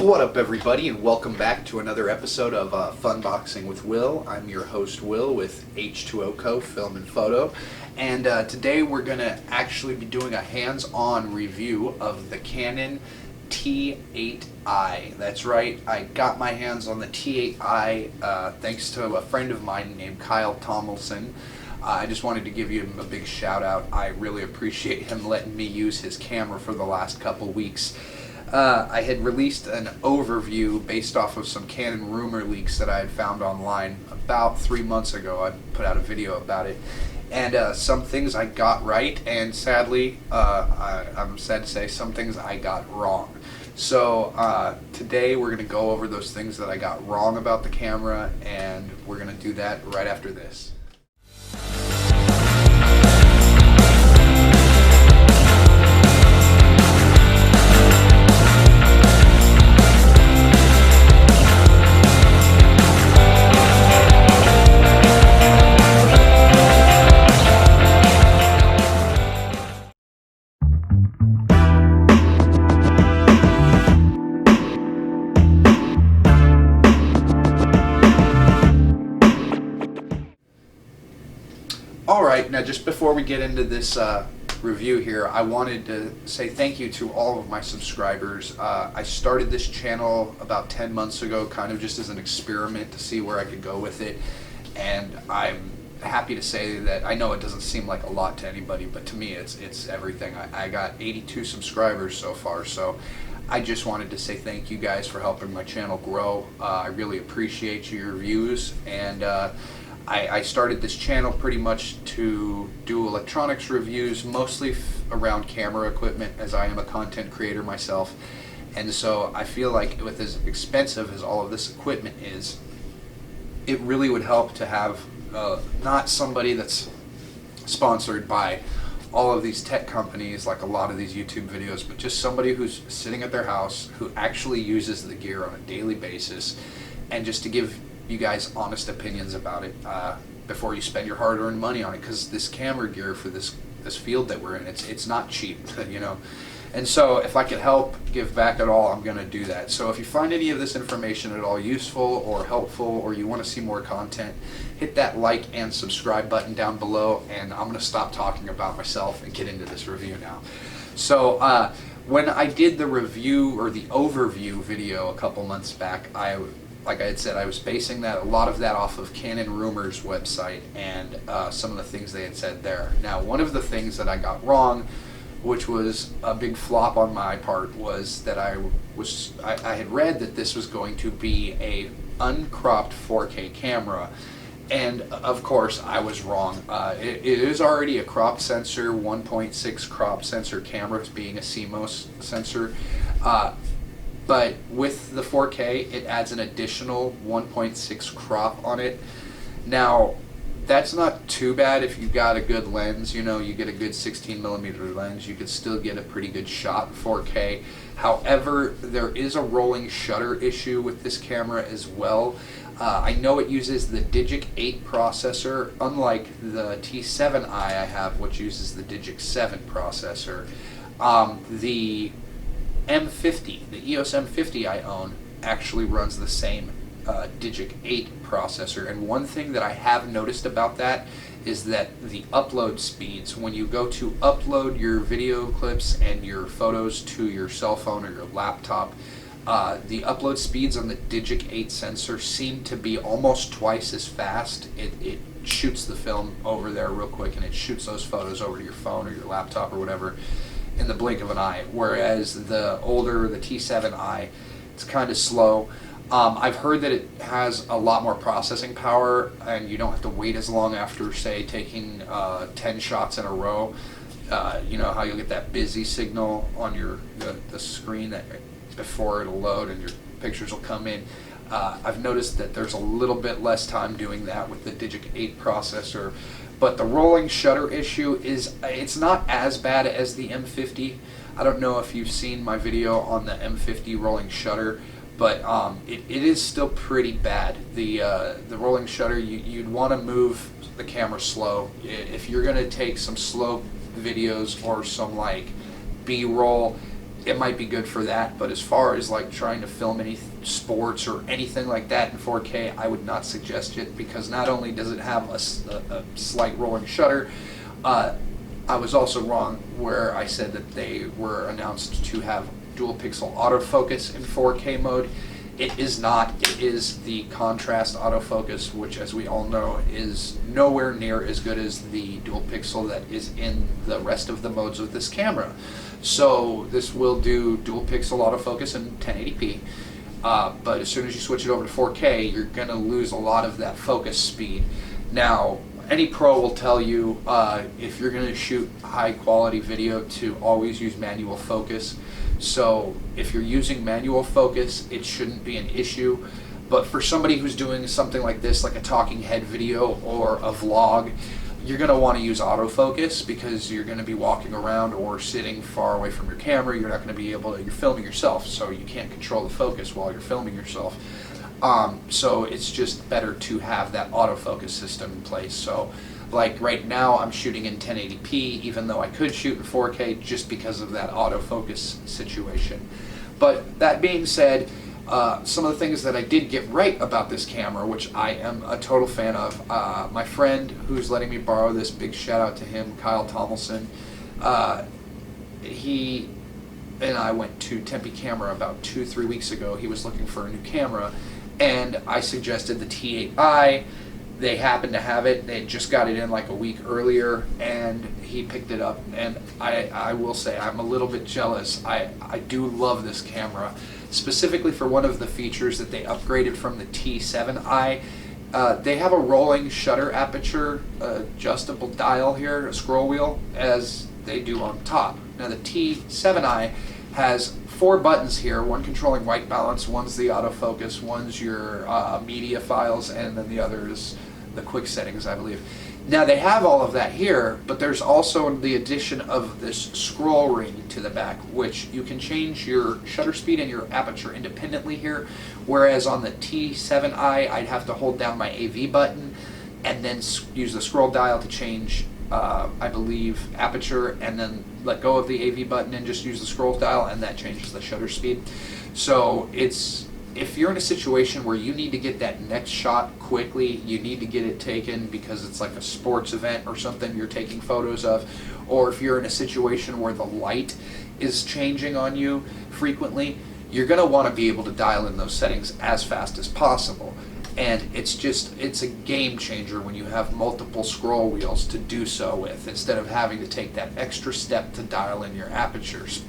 What up, everybody, and welcome back to another episode of Funboxing with Will. I'm your host, Will, with H2O Co. Film and Photo, and today we're going to actually be doing a hands-on review of the Canon t8i. That's right, I got my hands on the t8i thanks to a friend of mine named Kyle Tomlinson. I just wanted to give you a big shout out. I really appreciate him letting me use his camera for the last couple weeks. I had released an overview based off of some Canon rumor leaks that I had found online about 3 months ago. I put out a video about it, and some things I got right, and sadly, I'm sad to say, some things I got wrong. So today we're going to go over those things that I got wrong about the camera, and we're going to do that right after this. Alright, now just before we get into this review here, I wanted to say thank you to all of my subscribers. I started this channel about 10 months ago, kind of just as an experiment to see where I could go with it, and I'm happy to say that I know it doesn't seem like a lot to anybody, but to me it's everything. I got 82 subscribers so far, so I just wanted to say thank you guys for helping my channel grow. I really appreciate your views, and I started this channel pretty much to do electronics reviews, mostly around camera equipment, as I am a content creator myself. And so I feel like with as expensive as all of this equipment is, it really would help to have not somebody that's sponsored by all of these tech companies like a lot of these YouTube videos, but just somebody who's sitting at their house who actually uses the gear on a daily basis, and just to give you guys honest opinions about it before you spend your hard-earned money on it, because this camera gear for this field that we're in, it's not cheap, you know. And so if I could help give back at all, I'm going to do that. So if you find any of this information at all useful or helpful, or you want to see more content, hit that like and subscribe button down below, and I'm going to stop talking about myself and get into this review now. So when I did the review or the overview video a couple months back, like I had said, I was basing a lot of that off of Canon Rumors website and some of the things they had said there. Now, one of the things that I got wrong, which was a big flop on my part, was that I had read that this was going to be a uncropped 4K camera, and of course I was wrong. It is already a crop sensor, 1.6 crop sensor camera, being a CMOS sensor. But with the 4K, it adds an additional 1.6 crop on it. Now, that's not too bad if you've got a good lens. You know, you get a good 16mm lens, you could still get a pretty good shot in 4K. However, there is a rolling shutter issue with this camera as well. I know it uses the Digic 8 processor, unlike the T8i I have, which uses the Digic 7 processor. The M50, the EOS M50 I own, actually runs the same Digic 8 processor, and one thing that I have noticed about that is that the upload speeds, when you go to upload your video clips and your photos to your cell phone or your laptop, the upload speeds on the Digic 8 sensor seem to be almost twice as fast. It shoots the film over there real quick, and it shoots those photos over to your phone or your laptop or whatever in the blink of an eye, whereas the older, the T8i, it's kind of slow. I've heard that it has a lot more processing power, and you don't have to wait as long after, say, taking 10 shots in a row. You know how you'll get that busy signal on the screen that before it'll load and your pictures will come in. I've noticed that there's a little bit less time doing that with the Digic 8 processor. But the rolling shutter issue it's not as bad as the M50. I don't know if you've seen my video on the M50 rolling shutter, but it is still pretty bad. The rolling shutter, you'd want to move the camera slow. If you're going to take some slow videos or some like B-roll, it might be good for that, but as far as like trying to film any sports or anything like that in 4K, I would not suggest it, because not only does it have a slight rolling shutter, I was also wrong where I said that they were announced to have dual pixel autofocus in 4K mode. It is not. It is the contrast autofocus, which, as we all know, is nowhere near as good as the dual pixel that is in the rest of the modes of this camera. So this will do dual pixel autofocus in 1080p, but as soon as you switch it over to 4K, you're going to lose a lot of that focus speed. Now, any pro will tell you if you're going to shoot high quality video to always use manual focus. So if you're using manual focus, it shouldn't be an issue. But for somebody who's doing something like this, like a talking head video or a vlog, you're going to want to use autofocus, because you're going to be walking around or sitting far away from your camera. You're not going to be able to, you're filming yourself, so you can't control the focus while you're filming yourself. So it's just better to have that autofocus system in place. So like right now I'm shooting in 1080p, even though I could shoot in 4K, just because of that autofocus situation. But that being said, some of the things that I did get right about this camera, which I am a total fan of, my friend who's letting me borrow this, big shout out to him, Kyle Tomlinson, he and I went to Tempe Camera about 2-3 weeks ago. He was looking for a new camera, and I suggested the t8i. They happened to have it. They just got it in like a week earlier, and he picked it up. And I will say I'm a little bit jealous. I do love this camera, specifically for one of the features that they upgraded from the t7i. They have a rolling shutter aperture adjustable dial here, a scroll wheel, as they do on top. Now the t7i has 4 buttons here, one controlling white balance, one's the autofocus, one's your media files, and then the other is the quick settings, I believe. Now they have all of that here, but there's also the addition of this scroll ring to the back, which you can change your shutter speed and your aperture independently here, whereas on the t7i I'd have to hold down my AV button and then use the scroll dial to change I believe aperture, and then let go of the AV button and just use the scroll dial, and that changes the shutter speed. So it's, if you're in a situation where you need to get that next shot quickly, you need to get it taken because it's like a sports event or something you're taking photos of, or if you're in a situation where the light is changing on you frequently, you're going to want to be able to dial in those settings as fast as possible. And it's a game changer when you have multiple scroll wheels to do so with, instead of having to take that extra step to dial in your apertures.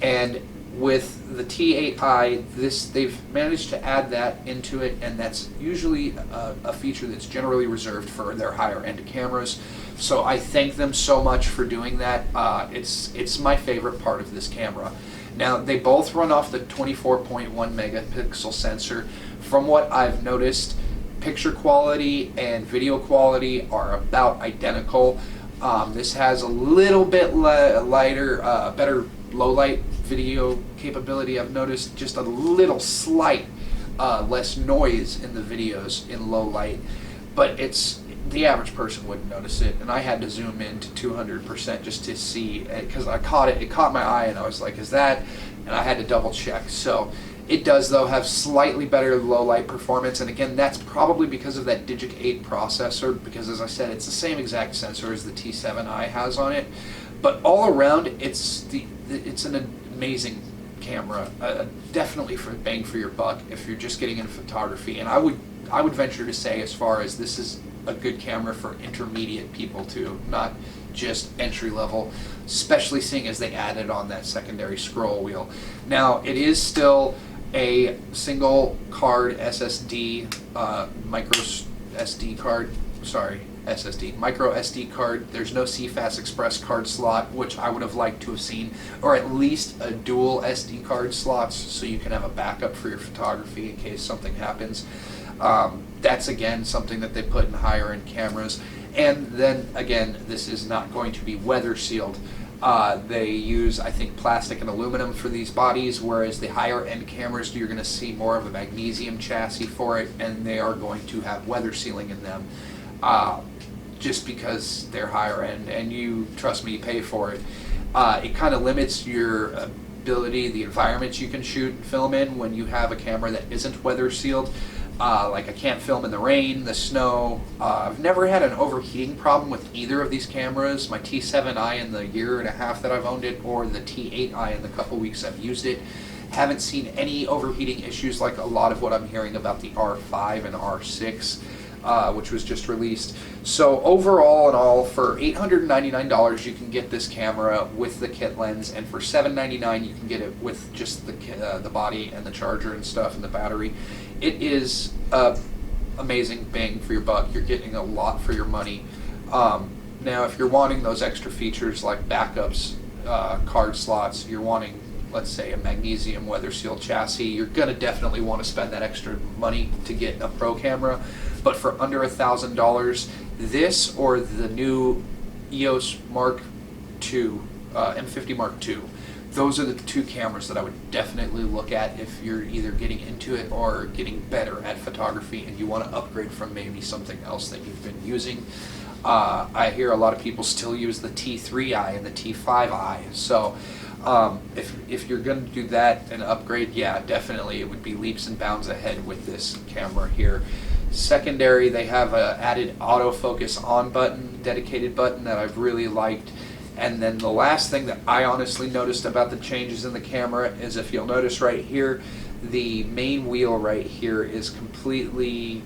And with the t8i, they've managed to add that into it, and that's usually a feature that's generally reserved for their higher end cameras. So I thank them so much for doing that. It's my favorite part of this camera. Now they both run off the 24.1 megapixel sensor. From what I've noticed, picture quality and video quality are about identical. This has a little bit lighter, better low light video capability. I've noticed just a little slight less noise in the videos in low light, but the average person wouldn't notice it, and I had to zoom in to 200% just to see, because it caught my eye, and I was like, is that? And I had to double check. So it does, though, have slightly better low light performance, and again, that's probably because of that Digic 8 processor, because as I said, it's the same exact sensor as the T7i has on it. But all around, it's an amazing camera, definitely for bang for your buck if you're just getting into photography. And I would venture to say, as far as this is a good camera for intermediate people too, not just entry level, especially seeing as they added on that secondary scroll wheel. Now it is still a single card SSD, micro SD card. There's no CFast Express card slot, which I would have liked to have seen, or at least a dual SD card slots so you can have a backup for your photography in case something happens. That's again something that they put in higher end cameras. And then again, this is not going to be weather sealed. They use, I think, plastic and aluminum for these bodies, whereas the higher end cameras, you're going to see more of a magnesium chassis for it, and they are going to have weather sealing in them, just because they're higher end, and you, trust me, pay for it. It kind of limits your usability, the environments you can shoot and film in when you have a camera that isn't weather sealed. Like I can't film in the rain, the snow. I've never had an overheating problem with either of these cameras, my T7i in the year and a half that I've owned it, or the T8i in the couple weeks I've used it. Haven't seen any overheating issues like a lot of what I'm hearing about the R5 and R6, which was just released. So overall in all, for $899 you can get this camera with the kit lens, and for $799 you can get it with just the body and the charger and stuff and the battery. It is amazing bang for your buck. You're getting a lot for your money. Now if you're wanting those extra features like backups, card slots, you're wanting, let's say, a magnesium weather sealed chassis, you're gonna definitely want to spend that extra money to get a pro camera. But for under $1,000, this or the new EOS Mark II, M50 Mark II, those are the two cameras that I would definitely look at if you're either getting into it or getting better at photography and you want to upgrade from maybe something else that you've been using. I hear a lot of people still use the T3i and the T5i, so if you're going to do that and upgrade, yeah, definitely it would be leaps and bounds ahead with this camera here. Secondary, they have a added autofocus on button, dedicated button that I've really liked. And then the last thing that I honestly noticed about the changes in the camera is, if you'll notice right here, the main wheel right here is completely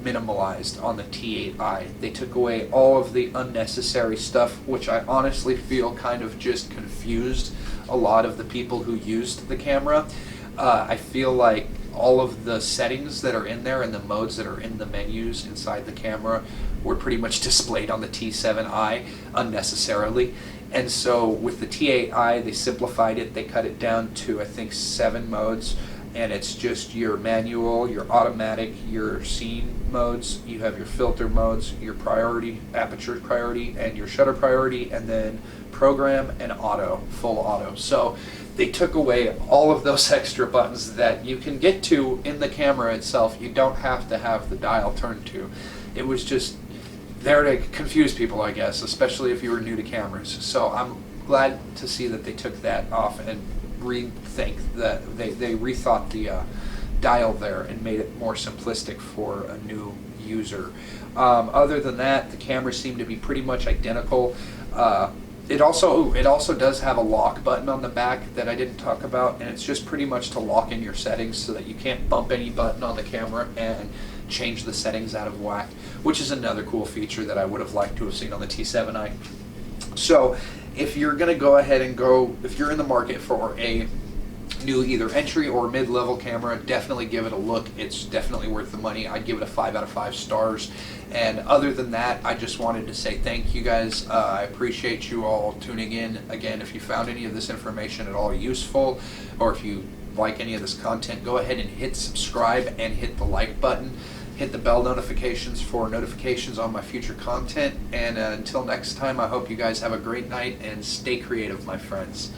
minimalized on the T8i. They took away all of the unnecessary stuff, which I honestly feel kind of just confused a lot of the people who used the camera. I feel like all of the settings that are in there and the modes that are in the menus inside the camera were pretty much displayed on the T7i unnecessarily. And so with the T8i, they simplified it. They cut it down to, I think, 7 modes. And it's just your manual, your automatic, your scene modes. You have your filter modes, your priority, aperture priority, and your shutter priority, and then program and auto, full auto. So they took away all of those extra buttons that you can get to in the camera itself. You don't have to have the dial turned to. It was just there to confuse people, I guess, especially if you were new to cameras. So I'm glad to see that they took that off and rethink that they rethought the dial there and made it more simplistic for a new user. Other than that, the cameras seem to be pretty much identical. It also does have a lock button on the back that I didn't talk about, and it's just pretty much to lock in your settings so that you can't bump any button on the camera and change the settings out of whack, which is another cool feature that I would have liked to have seen on the T7i. So if you're going to go ahead and if you're in the market for a new either entry or mid-level camera, definitely give it a look. It's definitely worth the money. I'd give it a 5 out of 5 stars. And other than that, I just wanted to say thank you guys. I appreciate you all tuning in. Again, if you found any of this information at all useful, or if you like any of this content, go ahead and hit subscribe and hit the like button. Hit the bell notifications for notifications on my future content. And until next time, I hope you guys have a great night and stay creative, my friends.